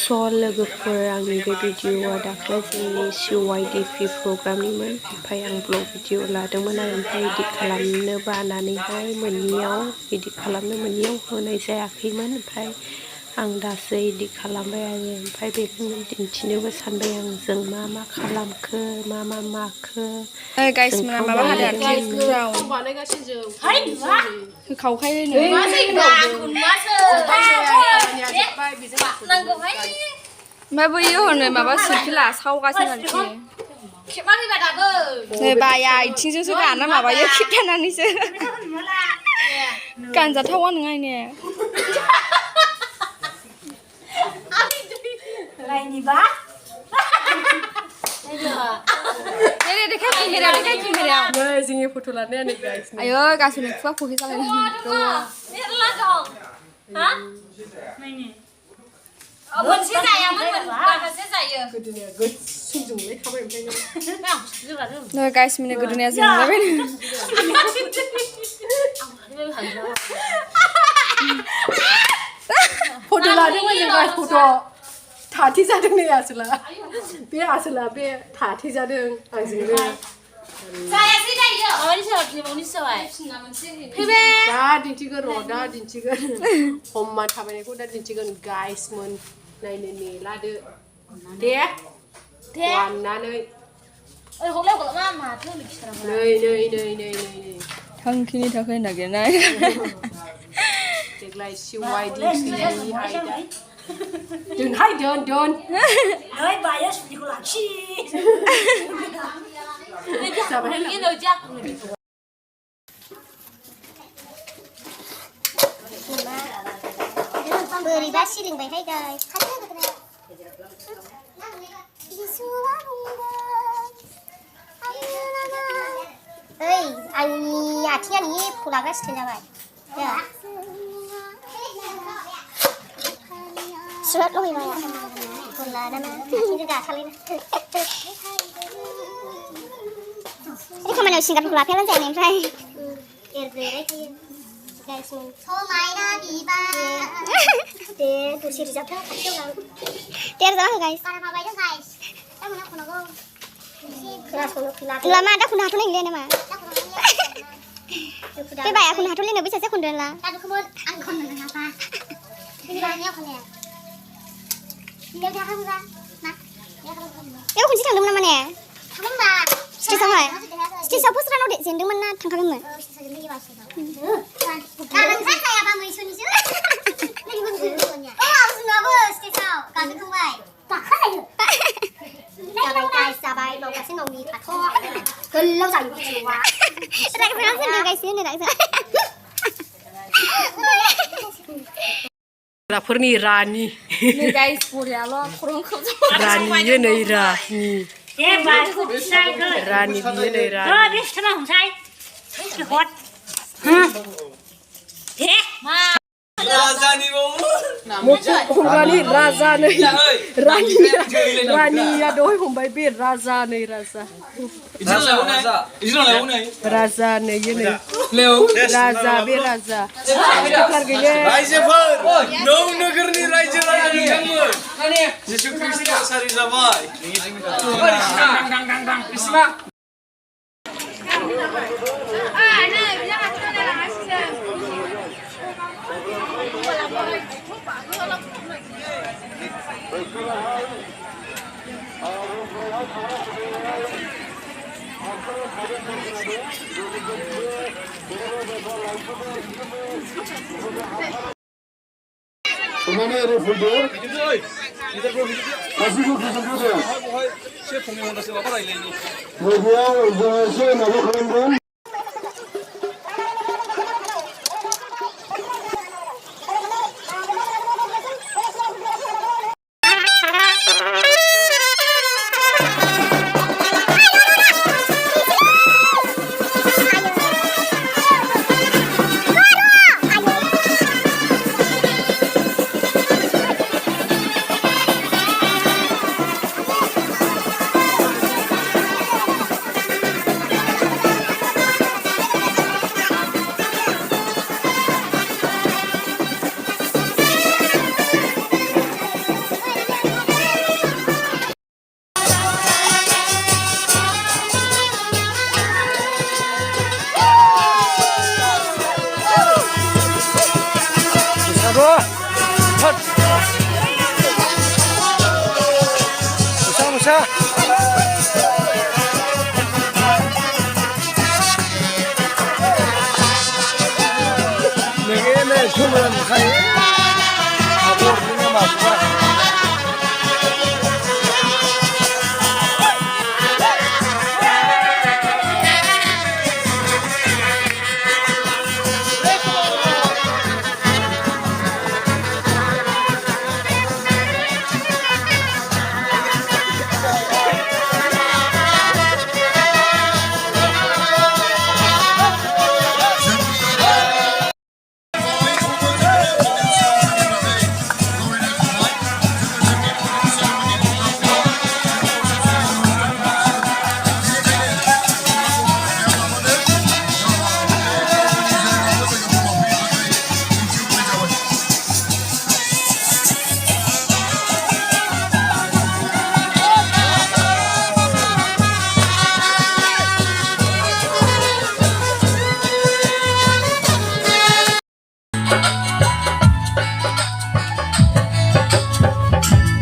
लोगोफोर आंनि बे भिडिअआ दाख्लै जोंनि CYDP प्रग्रामनिमोन ओमफ्राय आं ब्लग भिडिअ लादोंमोन आरो ओमफ्राय इडिट खालामनो बानानैहाय इडिट खालामनो मोनियाव होनाय जायाखैमोन ओमफ्राय आं दासो इडिट खालामबाय आरो ओमफ्राय बेखौनो दिन्थिनोबो सानबाय आं जों मा खालामखो मा माखो गाइस मोना माबा बैयो हनै माबा सिरखिला सावगासिनो आरोखि नै बाया आथिंजोंसो गाना माबायो खेबथानानैसो गानजाथावा नङा ने जोंनि फट' लानायानो गाइस आयो गासैनो खुवा खुहि जालायनो गाइस मिने गोदोनाया जोंलायबाय फट' लादोंमोन जों गाइस फट' थाथि जादों नै आसोला बे थाथि जादों आंजोंनो दा दिन्थिगोन हम्मा थाबायनायखौ दा दिन्थिगोन गाइसमोन नायनो नेलादो दे दाननानै नै थांखिनि थाखाय नागिरनाय देग्लाय CYDP नि आयदा दोनहाय दोन नै बाया सुनिखौ लाखि बोरैबा सिरिंबायहाय गाइस ओइ आंनि आथिङा नि फुलागासिनो जाबाय सुरात लहैबाय फुला दाना आथिंजों गाखालायना बे खामानियाव सिंगारफोरखौ लाफायाबानो जाया ओमफ्राय एरब्रेबाय थायो गाइस समायना बिबार दे दसे रिजाबथाव खाथियाव लां दे रिजाब गाइस बारा माबायदों गाइस दा मोना खनांगौ खोनासंनो फैला लामा दा खनो हाथ'लाय नंलाय नामा बे बाया खनो हाथ'लाय नो बैसासे खनदों ला दा दुखुमोन आं खननो नङाबा बे बानिया खनाया बिलाव थाखाबा ना बेयाव खनसे थांदोंमोन नामा ने थांदोंबा स्टेजआव पोस्टाराव जेनदोंमोन ना थांखादोंमोन फोरनि रानि रानि नै रानि रानि बियो नै रानि राजा नै रानिया दहाय हमबाय बे राजा नै राजा नै राजा बे राजा रायजोफोर नौ नोगोरनि रायजो राजा बिथांमोन जिसु ख्रिस्टआ सारि जाबाय Kemana Revolver? Masih gue kesempatan. Saya pengen ngasih apa lagi ini? Media saya nabi kalian. bisa. Negene sunan kai. Abor ini masuk.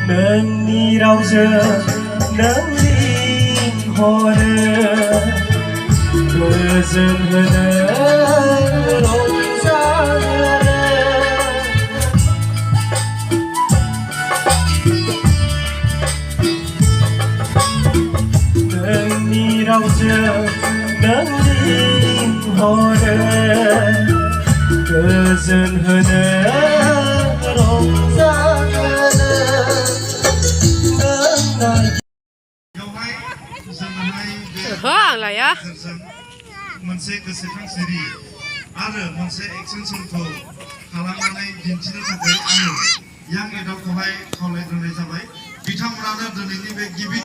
Nâng rau dừa nâng linh hồ nơ Mưa dừng hờ nơ rộn ra nơ Nâng đi rau dừa nâng linh hồ nơ Mưa dừng hờ nơ rộn ra là ya मोनसे गोसोखां सिरि आरो मोनसे action समखौ खालामनानै दिन्थिनो थाखाय आङो यां एडल्टखौहाय खावलायग्रोनाय जाबाय बिथांमोनानो दिनैनि बे गिबि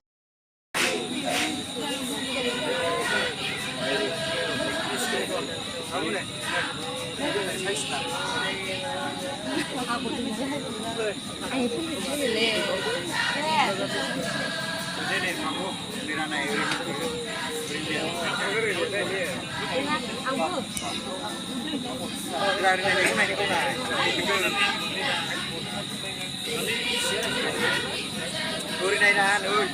Uri này là ơi.